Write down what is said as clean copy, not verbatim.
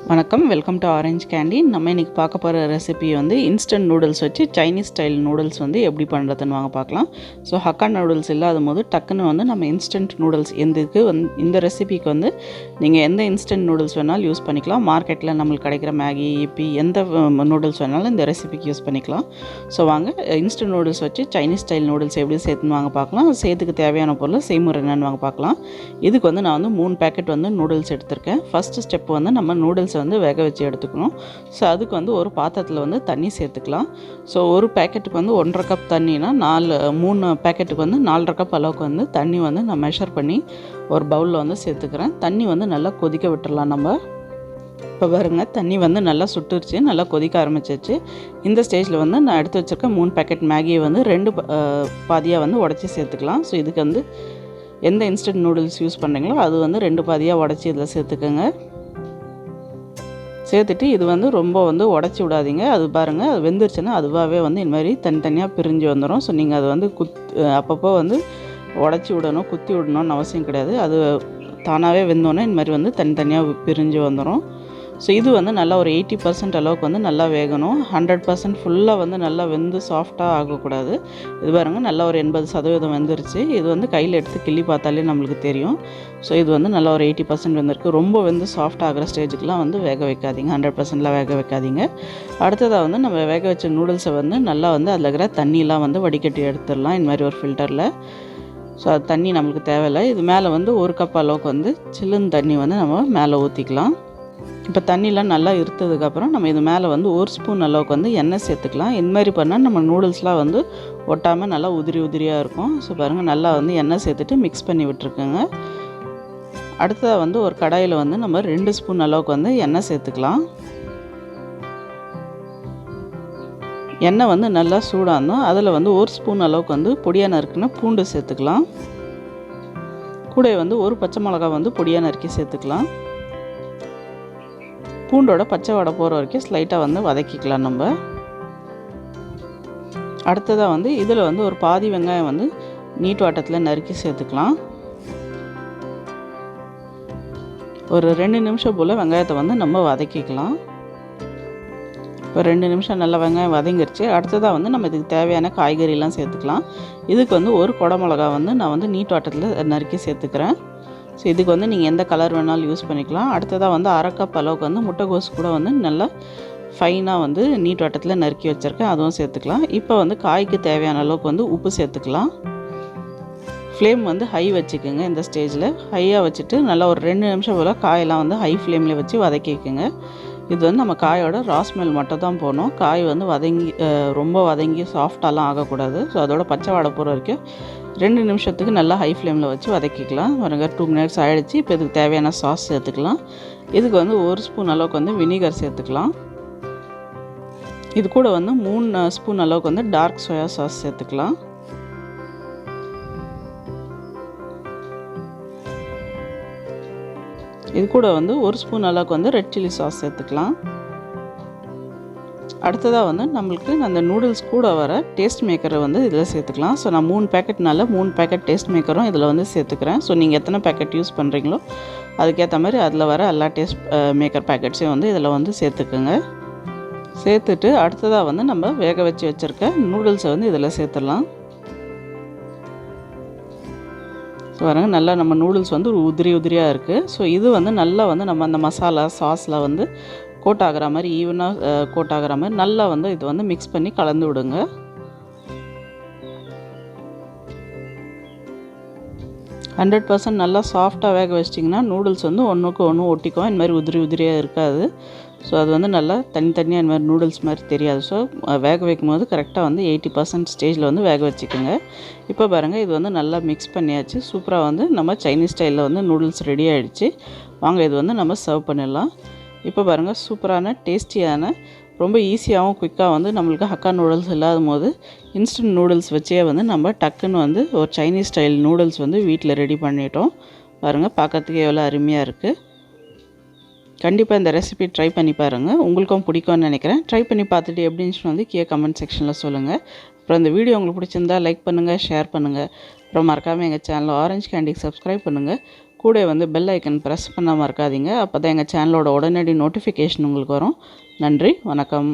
வணக்கம், welcome to orange candy. நம்ம இன்றைக்கி பார்க்க போகிற ரெசிபி வந்து இன்ஸ்டன்ட் நூடுல்ஸ் வச்சு சைனீஸ் ஸ்டைல் நூடுல்ஸ் வந்து எப்படி பண்ணுறதுன்னு வாங்க பார்க்கலாம். ஸோ ஹக்கா நூடுல்ஸ் இல்லாத போது டக்குன்னு வந்து நம்ம இன்ஸ்டன்ட் நூடுல்ஸ் இந்த ரெசிபிக்கு வந்து நீங்கள் எந்த இன்ஸ்டன்ட் நூடுல்ஸ் வேணாலும் யூஸ் பண்ணிக்கலாம். மார்க்கெட்டில் நம்மளுக்கு கிடைக்கிற மேகி, இப்பி எந்த நூடுல்ஸ் வேணாலும் இந்த ரெசிபிக்கு யூஸ் பண்ணிக்கலாம். ஸோ வாங்க இன்ஸ்டன்ட் நூடுல்ஸ் வச்சு சைனீஸ் ஸ்டைல் நூடுல்ஸ் எப்படி சேர்த்துன்னு வாங்க பார்க்கலாம். சேர்த்துக்கு தேவையான பொருள் செய்முறை என்னென்னு வாங்க பார்க்கலாம். இதுக்கு வந்து நான் வந்து 3 பேக்கெட் வந்து நூடுல்ஸ் எடுத்திருக்கேன். ஃபஸ்ட்டு ஸ்டெப் வந்து நம்ம நூடுல்ஸ் வந்து வேக வச்சு எடுத்துக்கணும். ஸோ அதுக்கு வந்து ஒரு பாத்திரத்தில் வந்து தண்ணி சேர்த்துக்கலாம். ஸோ ஒரு பேக்கெட்டுக்கு வந்து 1.5 கப் தண்ணினா 3 பேக்கெட்டுக்கு வந்து 4.5 கப் அளவுக்கு வந்து தண்ணி வந்து நான் மெஷர் பண்ணி ஒரு பவுலில் வந்து சேர்த்துக்கிறேன். தண்ணி வந்து நல்லா கொதிக்க விட்டுடலாம். நம்ம இப்போ பாருங்க, தண்ணி வந்து நல்லா சுட்டுருச்சு, நல்லா கொதிக்க ஆரம்பிச்சிச்சு. இந்த ஸ்டேஜில் வந்து நான் எடுத்து வச்சுருக்க 3 பேக்கெட் மேகியை வந்து 2 பாதியாக வந்து உடச்சி சேர்த்துக்கலாம். ஸோ இதுக்கு வந்து எந்த இன்ஸ்டன்ட் நூடுல்ஸ் யூஸ் பண்ணுறீங்களோ அது வந்து 2 பாதியாக உடச்சி இதில் சேர்த்துக்கோங்க. சேர்த்துட்டு இது வந்து ரொம்ப வந்து உடச்சி விடாதீங்க. அது பாருங்கள், அது வெந்துருச்சுன்னா அதுவாகவே வந்து இந்த மாதிரி தனித்தனியாக பிரிஞ்சு வந்துடும். ஸோ நீங்கள் அது வந்து அப்பப்போ வந்து உடச்சி விடணும், குத்தி விடணும்னு அவசியம் கிடையாது. அது தானாகவே வெந்தோன்னே இந்த மாதிரி வந்து தனித்தனியாக பிரிஞ்சு வந்துடும். ஸோ இது வந்து நல்லா ஒரு 80% அளவுக்கு வந்து நல்லா வேகணும். 100% ஃபுல்லாக வந்து நல்லா வெந்து சாஃப்டாக ஆகக்கூடாது. இது பாருங்கள், நல்லா ஒரு 80% வெந்துருச்சு. இது வந்து கையில் எடுத்து கிள்ளி பார்த்தாலே நம்மளுக்கு தெரியும். ஸோ இது வந்து நல்லா ஒரு 80% வெந்திருக்கு. ரொம்ப வெந்து சாஃப்ட் ஆகிற ஸ்டேஜுக்கெலாம் வந்து வேக வைக்காதீங்க, 100%லாம் வேக வைக்காதீங்க. அடுத்ததாக வந்து நம்ம வேக வச்ச நூடுல்ஸை வந்து நல்லா வந்து அதில் இருக்கிற தண்ணியெலாம் வந்து வடிகட்டி எடுத்துடலாம் இந்த மாதிரி ஒரு ஃபில்டரில். ஸோ அது தண்ணி நம்மளுக்கு தேவையில்லை. இது மேலே வந்து 1 கப் அளவுக்கு வந்து சில்லுன்னு தண்ணி வந்து நம்ம மேலே ஊற்றிக்கலாம். இப்போ தண்ணிலாம் நல்லா இருத்ததுக்கப்புறம் நம்ம இது மேலே வந்து 1 ஸ்பூன் அளவுக்கு வந்து எண்ணெய் சேர்த்துக்கலாம். இந்த மாதிரி பண்ணால் நம்ம நூடுல்ஸ்லாம் வந்து ஒட்டாமல் நல்லா உதிரியாக இருக்கும். ஸோ பாருங்கள், நல்லா வந்து எண்ணெய் சேர்த்துட்டு மிக்ஸ் பண்ணி விட்டுருக்குங்க. அடுத்ததாக வந்து ஒரு கடாயில் வந்து நம்ம 2 ஸ்பூன் அளவுக்கு வந்து எண்ணெய் சேர்த்துக்கலாம். எண்ணெய் வந்து நல்லா சூடாகணும். அதில் வந்து 1 ஸ்பூன் அளவுக்கு வந்து பொடியாக நறுக்குன்னா பூண்டு சேர்த்துக்கலாம். கூட வந்து 1 பச்சை மிளகா வந்து பொடியாக நறுக்கி சேர்த்துக்கலாம். பூண்டோட பச்சை வடை போகிற வரைக்கும் ஸ்லைட்டாக வந்து வதக்கிக்கலாம் நம்ம. அடுத்ததாக வந்து இதில் வந்து ஒரு பாதி வெங்காயம் வந்து நீட் வாட்டத்தில் நறுக்கி சேர்த்துக்கலாம். ஒரு 2 நிமிஷம் போல் வெங்காயத்தை வந்து நம்ம வதக்கிக்கலாம். இப்போ 2 நிமிஷம் நல்லா வெங்காயம் வதங்கிருச்சு. அடுத்ததாக வந்து நம்ம இதுக்கு தேவையான காய்கறிலாம் சேர்த்துக்கலாம். இதுக்கு வந்து 1 குடமிளகா வந்து நான் வந்து நீட் வாட்டத்தில் நறுக்கி சேர்த்துக்கிறேன். ஸோ இதுக்கு வந்து நீங்கள் எந்த கலர் வேணாலும் யூஸ் பண்ணிக்கலாம். அடுத்ததாக வந்து 1/2 கப் அளவுக்கு வந்து முட்டைகோஸ் கூட வந்து நல்லா ஃபைனாக வந்து நீட் வட்டத்தில் நறுக்கி வச்சுருக்கேன், அதுவும் சேர்த்துக்கலாம். இப்போ வந்து காய்க்கு தேவையான அளவுக்கு வந்து உப்பு சேர்த்துக்கலாம். ஃப்ளேம் வந்து ஹை வச்சுக்கோங்க. இந்த ஸ்டேஜில் ஹையாக வச்சுட்டு நல்லா ஒரு 2 நிமிஷம் போல் காயெல்லாம் வந்து ஹை ஃப்ளேமில் வச்சு வதக்கிக்கோங்க. இது வந்து நம்ம காயோட ராஸ்மெல் மட்டும் தான் போகணும். காய் வந்து ரொம்ப வதங்கி சாஃப்டாலாம் ஆகக்கூடாது. ஸோ அதோட பச்சை வாடை போகிற வரைக்கும் 2 நிமிஷத்துக்கு நல்லா ஹை ஃப்ளேமில் வச்சு வதக்கிக்கலாம். ஒரு 2 மினிட்ஸ் ஆகிடுச்சு. இப்போ இதுக்கு தேவையான சாஸ் சேர்த்துக்கலாம். இதுக்கு வந்து 1 ஸ்பூன் அளவுக்கு வந்து வினிகர் சேர்த்துக்கலாம். இது கூட வந்து 3 ஸ்பூன் அளவுக்கு வந்து டார்க் சோயா சாஸ் சேர்த்துக்கலாம். இது கூட வந்து 1 ஸ்பூன் அளவுக்கு வந்து ரெட் சில்லி சாஸ் சேர்த்துக்கலாம். அடுத்ததாக வந்து நம்மளுக்கு அந்த நூடுல்ஸ் கூட வர டேஸ்ட் மேக்கரை வந்து இதில் சேர்த்துக்கலாம். ஸோ நான் 3 பேக்கெட்னால 3 பேக்கெட் டேஸ்ட் மேக்கரும் இதில் வந்து சேர்த்துக்கிறேன். ஸோ நீங்கள் எத்தனை பேக்கெட் யூஸ் பண்ணுறீங்களோ அதுக்கேற்ற மாதிரி அதில் வர எல்லா டேஸ்ட் மேக்கர் பேக்கெட்ஸையும் வந்து இதில் வந்து சேர்த்துக்குங்க. சேர்த்துட்டு அடுத்ததாக வந்து நம்ம வேக வச்சு வச்சுருக்க நூடுல்ஸை வந்து இதில் சேர்த்துடலாம். ஸோ பாருங்கள், நல்லா நம்ம நூடுல்ஸ் வந்து உதிரியாக இருக்குது. ஸோ இது வந்து நல்லா வந்து நம்ம அந்த மசாலா சாஸில் வந்து கோட் ஆகிற மாதிரி ஈவனாக கோட் ஆகிற மாதிரி நல்லா வந்து இது வந்து மிக்ஸ் பண்ணி கலந்து விடுங்க. %100% நல்லா சாஃப்டாக வேக வச்சிட்டிங்கன்னா நூடுல்ஸ் வந்து ஒன்றுக்கு ஒன்று ஒட்டிக்கும். இந்த மாதிரி உதிரியாக இருக்காது. ஸோ அது வந்து நல்லா தனித்தனியாக இந்த மாதிரி நூடுல்ஸ் மாதிரி தெரியாது. ஸோ வேக வைக்கும் போது கரெக்டாக வந்து 80% ஸ்டேஜில் வந்து வேக வச்சுக்கோங்க. இப்போ பாருங்கள், இது வந்து நல்லா மிக்ஸ் பண்ணியாச்சு. சூப்பராக வந்து நம்ம சைனீஸ் ஸ்டைலில் வந்து நூடுல்ஸ் ரெடி ஆகிடுச்சு. வாங்க இது வந்து நம்ம சர்வ் பண்ணிடலாம். இப்போ பாருங்கள், சூப்பரான டேஸ்டியான ரொம்ப ஈஸியாகவும் குயிக்காக வந்து நம்மளுக்கு ஹக்கா நூடுல்ஸ் இல்லாத போது இன்ஸ்டன்ட் நூடுல்ஸ் வச்சே வந்து நம்ம டக்குன்னு வந்து ஒரு சைனீஸ் ஸ்டைல் நூடுல்ஸ் வந்து வீட்டில் ரெடி பண்ணிட்டோம். பாருங்கள், பார்க்கறதுக்கு எவ்வளோ அருமையாக இருக்குது. கண்டிப்பாக இந்த ரெசிபி ட்ரை பண்ணி பாருங்கள். உங்களுக்கும் பிடிக்கும்னு நினைக்கிறேன். ட்ரை பண்ணி பார்த்துட்டு எப்படி இருந்துச்சுன்னு வந்து கமெண்ட் செக்ஷனில் சொல்லுங்கள். அப்புறம் இந்த வீடியோ உங்களுக்கு பிடிச்சிருந்தா லைக் பண்ணுங்கள், ஷேர் பண்ணுங்கள். அப்புறம் மறக்காமல் எங்கள் சேனல் ஆரஞ்ச் கேண்டிக்கு சப்ஸ்கிரைப் பண்ணுங்கள். கூட வந்து பெல் ஐக்கன் ப்ரெஸ் பண்ணாமல் இருக்காதீங்க. அப்போ தான் எங்கள் சேனலோட உடனடி நோட்டிஃபிகேஷன் உங்களுக்கு வரும். நன்றி, வணக்கம்.